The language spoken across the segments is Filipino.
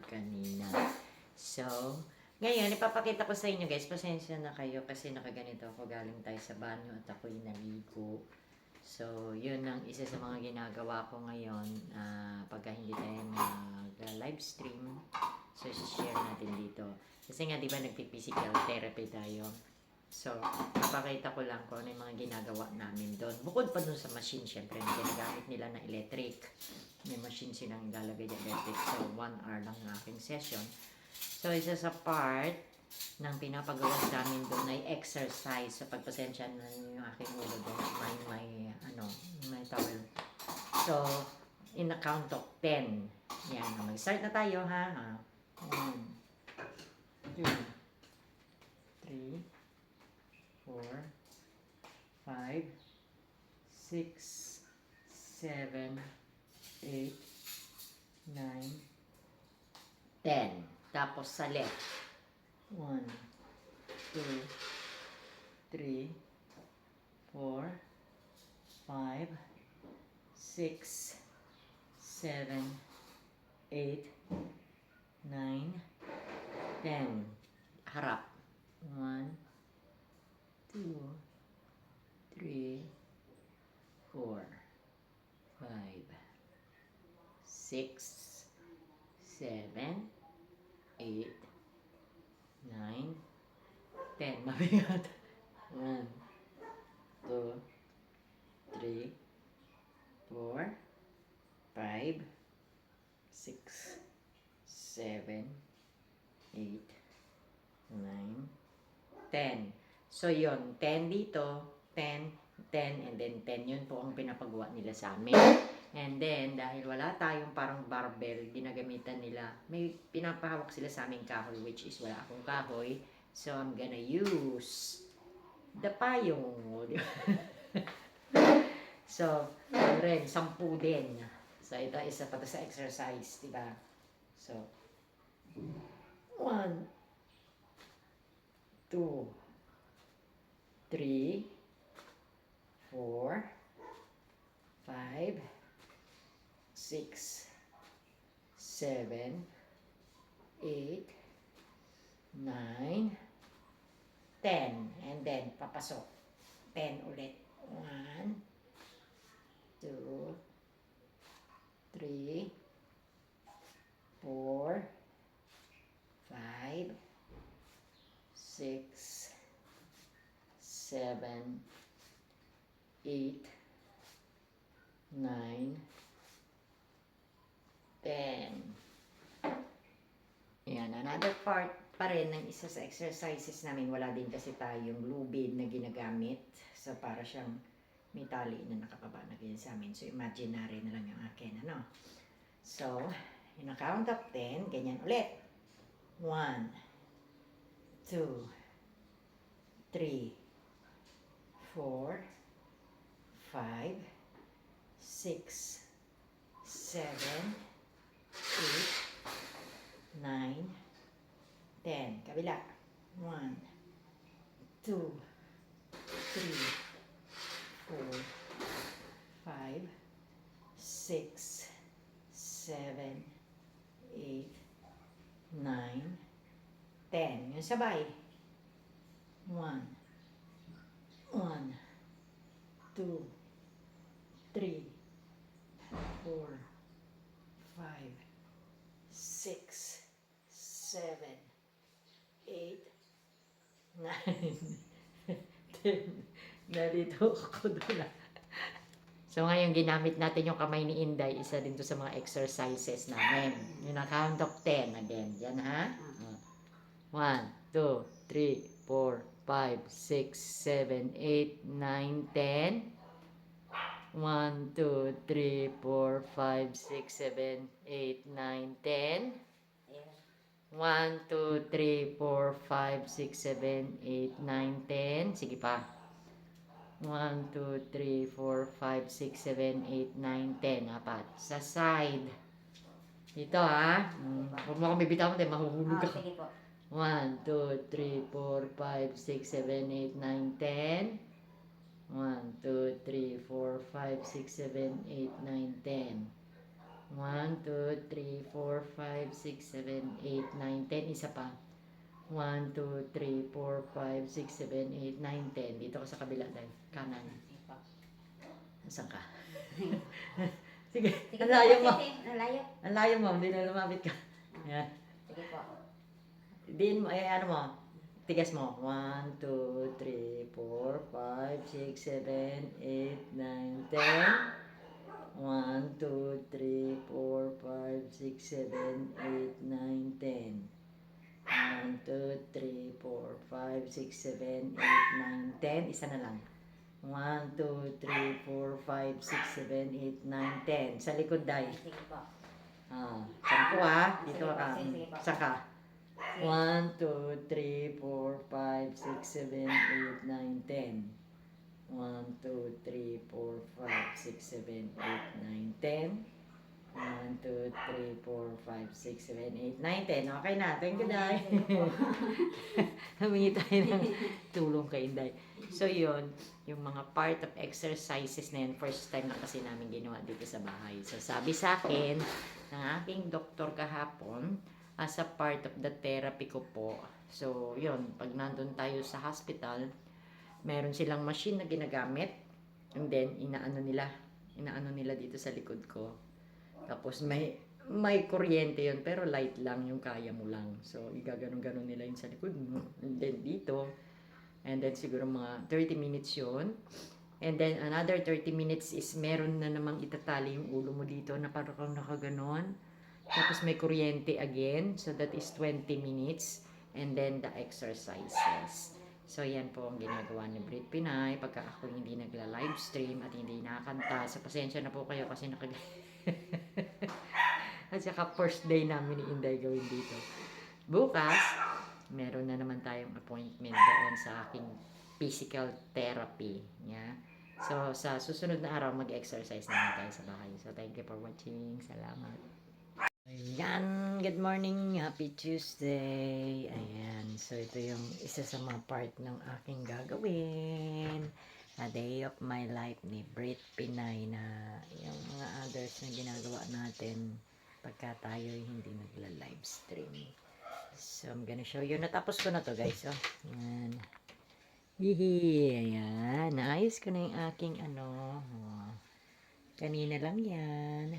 kanina. So, ngayon, ipapakita ko sa inyo guys, pasensya na kayo kasi nakaganito ako, galing tayo sa banyo at ako'y naligo. So, yun ang isa sa mga ginagawa ko ngayon pagka hindi tayo nag-live stream. So, share natin dito. Kasi nga, di ba, nagpi-physical therapy tayo. So, papakita ko lang kung ano yung mga ginagawa namin doon. Bukod pa dun sa machine, syempre, na ginagamit nila na electric. May machine silang ilalagay na electric. So, 1 hour lang ang aking session. So, isa sa part ng pinapagawa namin doon ay exercise. So, pagpasensya na yung aking ulo doon. May towel. So, in a count of 10. Yan. Mag-start na tayo, ha? 1, 2, 3, 4, 5, 6, 7, 8, 9, 10. Tapos sa left. 1, 2, 3, 4, 5, 6, 7, 8, 9, 10. Harap. 1, 2, 3, 4, 5, 6, 7, 8, 9, 10. Mabigat. 1, 2, 3, 4, 5, 6, 7, 8, 9, 10. So, yun. 10 dito, 10, 10, and then 10. Yun po ang pinapagawa nila sa amin. And then, dahil wala tayong parang barbell, ginagamitan nila, may pinapahawak sila sa aming kahoy, which is wala akong kahoy. So, I'm gonna use the payong. So, rin, 10 din. So, ito isa pa to sa exercise, diba? So, 1, 2, 3, 4, 5, 6, 7, 8, 9, 10. And then, papasok. 10 ulit. 1, 2, 3, 4, 5, 6, 7, 8, 9, 10. Ayan, another part pa rin ng isa sa exercises namin. Wala din kasi tayong lubid na ginagamit. So, para siyang may tali na nakakaba na ganyan sa amin. So, imaginary na lang yung akin, ano? So, in a count of 10, ganyan ulit. 1, 2, 3, 4, 5, 6, 7, 8, 9, 10. Kabila. 1, 2, 3, 4, 5, 6, 7, 8, 9, 10. Yung sabay. 1, 1, 2, 3, 4, 5, 6, 7, 8, 9, 10. Narito ako doon. So ngayon ginamit natin yung kamay ni Inday, isa din to sa mga exercises namin. Yung count of 10 again. Yan ha? 1, 2, 3, 4, 5, 6, 7, 8, 9, 10. 1, 2, 3, 4, 5, 6, 7, 8, 9, 10. 1, 2, 3, 4, 5, 6, 7, 8, 9, 10. Sige pa. 1, 2, 3, 4, 5, 6, 7, 8, 9, 10. Apat. Sa side. Dito ha. Huwag mo akong bibitaw dahil mahuhulog ako. Sige po. 1, 2, 3, 4, 5, 6, 7, 8, 9, 10. 1, 2, 3, 4, 5, 6, 7, 8, 9, 10. 1, 2, 3, 4, 5, 6, 7, 8, 9, 10. Isa pa. 1, 2, 3, 4, 5, 6, 7, 8, 9, 10. Dito ka sa kabila dahil. Kanan. Nasaan ka? Sige, Sige ang layo mo. Ang layo. Ang layo mo, hindi na lumapit ka. Yan. Sige po. Din mo, ano mo. Tigas mo. 1, 2, 3, 4, 5, 6, 7, 8, 9, 10. 1, 2, 3, 4, 5, 6, 7, 8, 9, 10. 1, 2, 3, 4, 5, 6, 7, 8, 9, 10. Isa na lang. 1, 2, 3, 4, 5, 6, 7, 8, 9, 10. Sa likod, Day. Sige po. Sampu ha. Dito Sige po, ka. sige po. Saka. 1, 2, 3, 4, 5, 6, 7, 8, 9, 10. 1, 2, 3, 4, 5, 6, 7, 8, 9, 10. 1, 2, 3, 4, 5, 6, 7, 8, 9, 10. Okay na. Thank you, Day. Humingi tayo ng tulong kay Day. So, yun. Yung mga part of exercises na yun, first time na kasi namin ginawa dito sa bahay. So, sabi sa akin ng aking doktor kahapon, as a part of the therapy ko po. So, yun. Pag nandun tayo sa hospital, meron silang machine na ginagamit. And then, inaano nila dito sa likod ko. Tapos may kuryente yun, pero light lang yung kaya mo lang. So, igaganon-ganon nila yung sa likod mo. And then dito, and then siguro mga 30 minutes yun. And then another 30 minutes is meron na namang itatali yung ulo mo dito na parang kang nakaganon. Tapos may kuryente again. So, that is 20 minutes. And then the exercises. So, yan po ang ginagawa ni Brit Pinay pagka ako hindi nagla-livestream at hindi nakakanta. So, pasensya na po kayo kasi at saka first day namin ni Inday gawin dito. Bukas, meron na naman tayong appointment doon sa aking physical therapy. Yeah. So, sa susunod na araw, mag-exercise naman tayo sa bahay. So, thank you for watching. Salamat. Ayan, good morning, happy Tuesday. Ayan, so ito yung isa sa mga part ng aking gagawin. A day of my life ni Brit Pinay na yung mga others na ginagawa natin pagka tayo hindi nagla-livestream. So, I'm gonna show you. Natapos ko na to, guys. Oh, ayan. Hihi, ayan. Naayos ko na yung aking ano. Oh, kanina lang yan.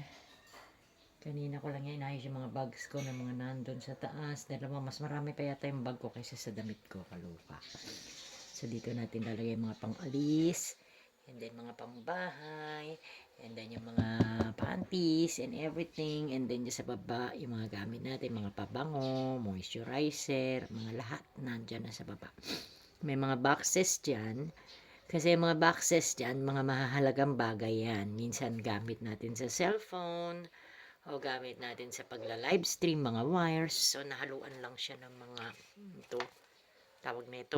Kanina ko lang yan inayos yung mga bags ko na mga nandun sa taas. Dalawa, mas marami pa yata yung bag ko kaysa sa damit ko, kalupa. So, dito natin lalagay yung mga pang-alis, and then mga pang-bahay, and then yung mga panties and everything, and then sa baba, yung mga gamit natin, mga pabango, moisturizer, mga lahat nandyan na sa baba. May mga boxes dyan. Kasi yung mga boxes dyan, mga mahahalagang bagay yan. Minsan gamit natin sa cellphone, o gamit natin sa pagla-livestream, mga wires. So, nahaluan lang siya ng mga, ito, tawag na ito,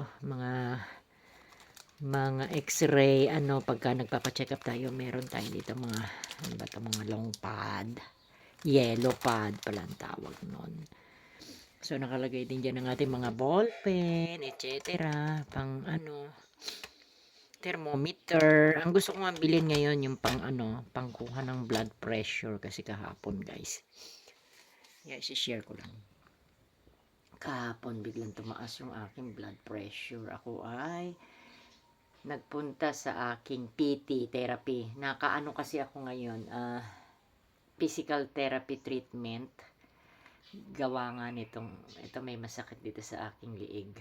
mga x-ray, pagka nagpapacheck up tayo, meron tayo dito mga, ano ba ito, mga long pad, yellow pad pala ang tawag nun. So, nakalagay din dyan ang ating mga ball pen, etc. Pang thermometer. Ang gusto ko nga bilhin ngayon yung pangkuha ng blood pressure kasi kahapon, guys. Yeah, share ko lang. Kahapon biglang tumaas yung aking blood pressure. Ako ay nagpunta sa aking PT therapy. Nakaano kasi ako ngayon, physical therapy treatment. Gawa nga nitong, ito may masakit dito sa aking liig.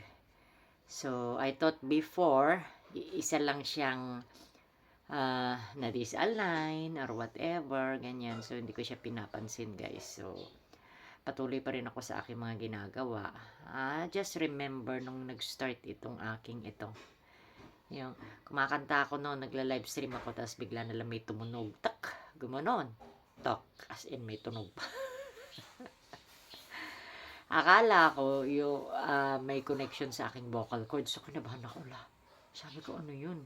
So, I thought before, isa lang siyang na-disalign or whatever, ganyan. So, hindi ko siya pinapansin, guys. So, patuloy pa rin ako sa aking mga ginagawa. Just remember nung nag-start itong aking ito. Yung, kumakanta ako noon, nagla-livestream ako, tapos bigla na lang may tumunog. Tak! Gumanon. Tak! As in, may tunog pa. Akala ko yung may connection sa aking vocal cords. So, kinabahan ako. Sabi ko, ano yun?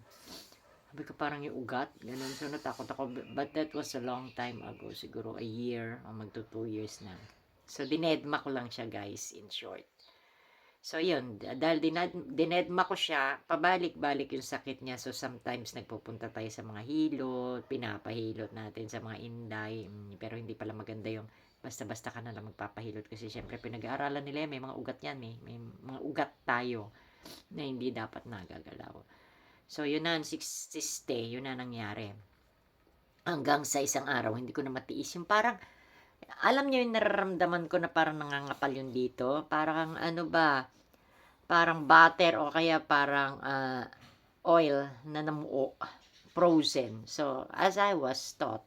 Sabi ko, parang yung ugat. Ganun. So, natakot ako. But that was a long time ago. Siguro a year o magto 2 years na. So, dinedma ko lang siya, guys, in short. So, yun, dahil dinedma ko siya, pabalik-balik yung sakit niya. So, sometimes nagpupunta tayo sa mga hilot, pinapahilot natin sa mga inday. Pero hindi pala maganda yung basta-basta ka na lang magpapahilot. Kasi syempre, pinag-aaralan nila yan, may mga ugat yan. May mga ugat tayo na hindi dapat nagagalaw. So, yun na, 60 yun na nangyari. Hanggang sa isang araw, hindi ko na matiis. Yung parang, alam niyo yung nararamdaman ko na parang nangangapal yun dito. Parang ano ba, parang butter o kaya parang oil na namuo, frozen. So, as I was taught,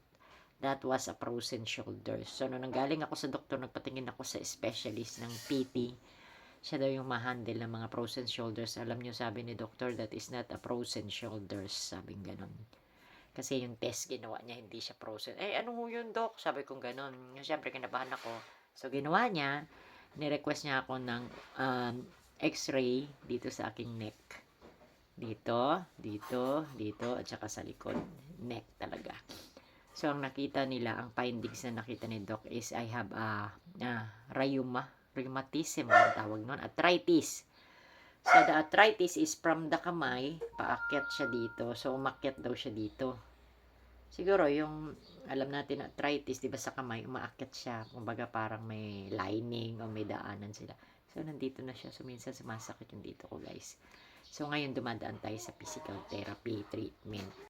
that was a frozen shoulder. So, nung nanggaling ako sa doktor, nagpatingin ako sa specialist ng PT. Siya daw yung ma-handle ng mga frozen shoulders. Alam nyo, sabi ni doctor, that is not a frozen shoulders. Sabing ganun. Kasi yung test ginawa niya, hindi siya frozen. Ano ho yun, doc? Sabi kong ganun. Siyempre, kinabahan ako. So, ginawa niya, ni-request niya ako ng x-ray dito sa aking neck. Dito, dito, dito, at saka sa likod. Neck talaga. So, ang nakita nila, ang findings na nakita ni Doc is I have rheumatism, ang tawag nun, arthritis. So, the arthritis is from the kamay, paakyat siya dito. So, umakyat daw siya dito. Siguro, yung, alam natin, arthritis, di ba sa kamay, umaakyat siya. Kumbaga, parang may lining o may daanan sila. So, nandito na siya. So, minsan sumasakit yung dito ko, guys. So, ngayon dumadaan tayo sa physical therapy treatment.